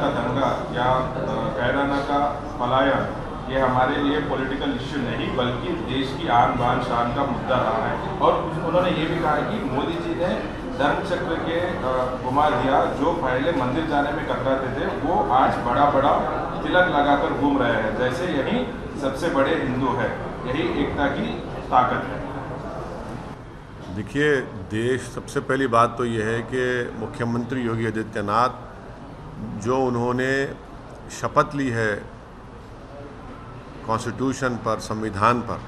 का दंगा या कैराना का पलायन ये हमारे लिए पॉलिटिकल इश्यू नहीं बल्कि देश की आन बान शान का मुद्दा रहा है। और उन्होंने ये भी कहा कि मोदी जी ने धर्म चक्र के घुमा दिया, जो पहले मंदिर जाने में कतराते थे वो आज बड़ा बड़ा तिलक लगाकर घूम रहे हैं, जैसे यही सबसे बड़े हिंदू है। यही एकता की ताकत है। देखिए, देश, सबसे पहली बात तो ये है कि मुख्यमंत्री योगी आदित्यनाथ जो उन्होंने शपथ ली है कॉन्स्टिट्यूशन पर, संविधान पर,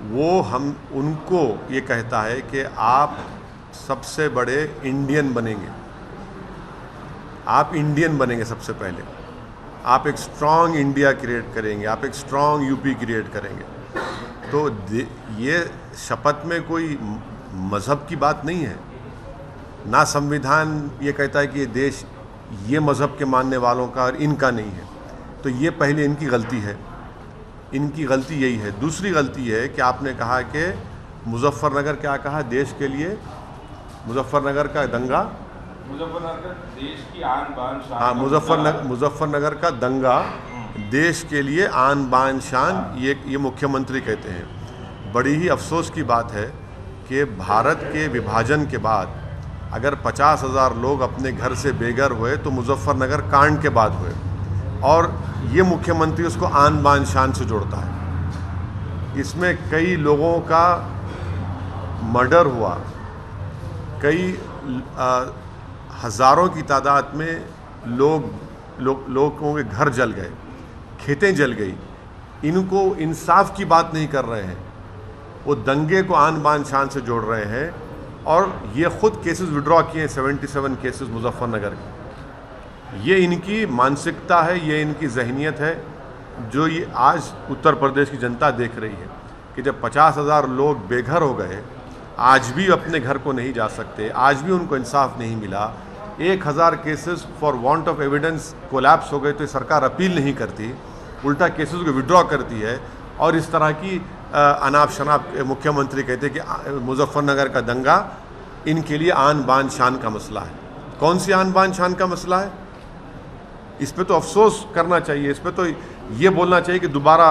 वो हम उनको ये कहता है कि आप सबसे बड़े इंडियन बनेंगे। आप इंडियन बनेंगे सबसे पहले। आप एक स्ट्रांग इंडिया क्रिएट करेंगे, आप एक स्ट्रांग यूपी क्रिएट करेंगे। तो ये शपथ में कोई मज़हब की बात नहीं है, ना संविधान ये कहता है कि ये देश ये मज़हब के मानने वालों का और इनका नहीं है। तो ये पहले इनकी गलती है, इनकी गलती यही है। दूसरी गलती है कि आपने कहा कि मुजफ्फरनगर, क्या कहा, देश के लिए मुजफ्फरनगर का दंगा, मुजफ्फरनगर देश की आन बान शान। हाँ, मुजफ्फरनगर का दंगा देश के लिए आन बान शान, ये मुख्यमंत्री कहते हैं। बड़ी ही अफसोस की बात है कि भारत के विभाजन के बाद अगर 50,000 लोग अपने घर से बेघर हुए तो मुजफ्फरनगर कांड के बाद हुए, और ये मुख्यमंत्री उसको आन बान शान से जोड़ता है। इसमें कई लोगों का मर्डर हुआ, कई हज़ारों की तादाद में लोगों के घर जल गए, खेतें जल गई। इनको इंसाफ की बात नहीं कर रहे हैं, वो दंगे को आन बान शान से जोड़ रहे हैं। और ये ख़ुद केसेस विड्रॉ किए हैं, 77 केसेस मुजफ्फरनगर के। ये इनकी मानसिकता है, ये इनकी जहनीत है, जो ये आज उत्तर प्रदेश की जनता देख रही है कि जब 50,000 लोग बेघर हो गए, आज भी अपने घर को नहीं जा सकते, आज भी उनको इंसाफ नहीं मिला। 1000 cases for want of evidence collapse हो गए तो सरकार अपील नहीं करती, उल्टा केसेस को विड्रॉ करती है। और इस तरह की अनाप शनाप मुख्यमंत्री कहते हैं कि मुजफ्फरनगर का दंगा इनके लिए आन बान शान का मसला है। कौन सी आन बान शान का मसला है? इस पे तो अफसोस करना चाहिए, इस पे तो ये बोलना चाहिए कि दोबारा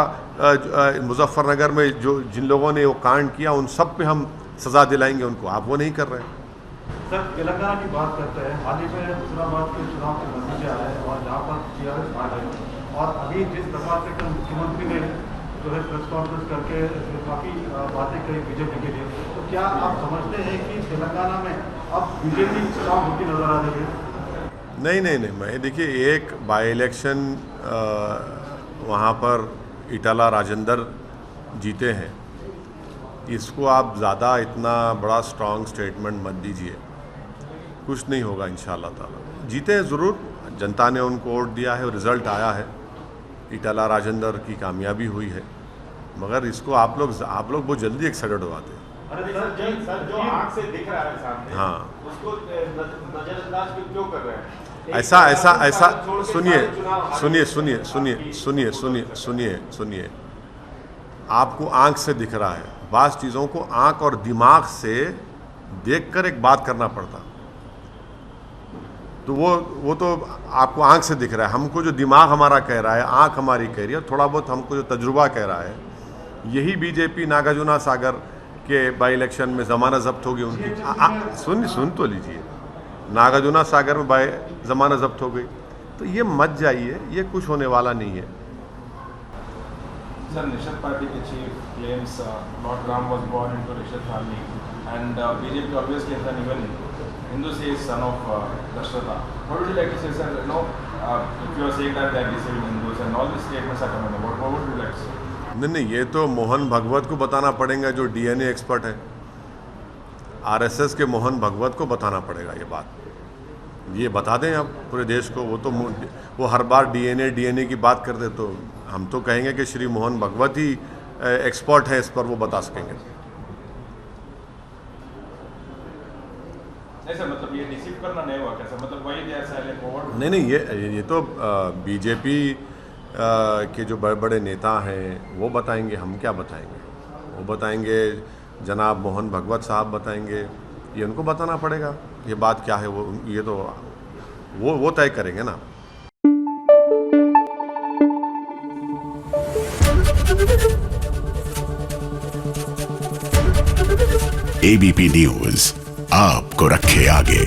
मुजफ्फरनगर में जो जिन लोगों ने वो कांड किया उन सब पे हम सज़ा दिलाएंगे उनको। आप वो नहीं कर रहे हैं। सर, तेलंगाना की बात करते हैं। हाल ही में हुस्नाबाद के चुनाव के नतीजे आए और जहाँ पर टीआरएस आ गए, और अभी जिस प्रकार से कल मुख्यमंत्री ने जो है प्रेस कॉन्फ्रेंस करके काफ़ी बातें कही बीजेपी के लिए, तो क्या आप समझते हैं कि तेलंगाना में अब बीजेपी स्ट्रांग होती नजर आ रही है? नहीं, मैं देखिए, एक बाई इलेक्शन वहाँ पर इटाला राजेंद्र जीते हैं, इसको आप ज़्यादा इतना बड़ा स्ट्रांग स्टेटमेंट मत दीजिए। कुछ नहीं होगा इंशाअल्लाह ताला। जीते हैं ज़रूर, जनता ने उनको वोट दिया है और रिज़ल्ट आया है, इटाला राजेंद्र की कामयाबी हुई है। मगर इसको आप लोग बहुत जल्दी एक्साइटेड हो आते हैं। सर, जो आँख से दिख रहा है सामने, हाँ, उसको नजरअंदाज क्यों कर रहे हैं? ऐसा सुनिए, आपको आँख से दिख रहा है, बाज़ चीज़ों को आँख और दिमाग से देखकर एक बात करना पड़ता। तो वो तो आपको आँख से दिख रहा है, हमको जो दिमाग हमारा कह रहा है, आँख हमारी कह रही है, थोड़ा बहुत हमको जो तजुर्बा कह रहा है। यही बीजेपी नागार्जुना सागर के बाई इलेक्शन में ज़मानत जब्त होगी उनकी। सुन तो लीजिए, नागार्जुना सागर में ज़मानत जब्त हो गई, तो ये मत जाइए, ये कुछ होने वाला नहीं है। Sir, Nishad Party के chief claims Lord Ram was born into Nishad family, and BJP always claims that even Hindu says son of Dashrata. What would you like to say, sir? If you are saying that they are deceiving Hindus and all these statements are coming, what would you like to say? नहीं, ये तो मोहन भगवत को बताना पड़ेगा, जो DNA expert है। RSS के मोहन भगवत को बताना पड़ेगा ये बात। ये बता दें आप पूरे देश को। वो हर बार डीएनए की बात करते, तो हम तो कहेंगे कि श्री मोहन भगवत ही एक्सपर्ट हैं इस पर, वो बता सकेंगे। ऐसा मतलब ये रिसीव करना नहीं हुआ कैसा? मतलब वही दिया साइलेंट फॉरवर्ड? नहीं, ये तो बीजेपी के जो बड़े बड़े नेता हैं वो बताएंगे, हम क्या बताएंगे। वो बताएंगे, जनाब मोहन भगवत साहब बताएंगे, ये उनको बताना पड़ेगा ये बात क्या है। वो वो तय करेंगे ना। एबीपी न्यूज आपको रखे आगे।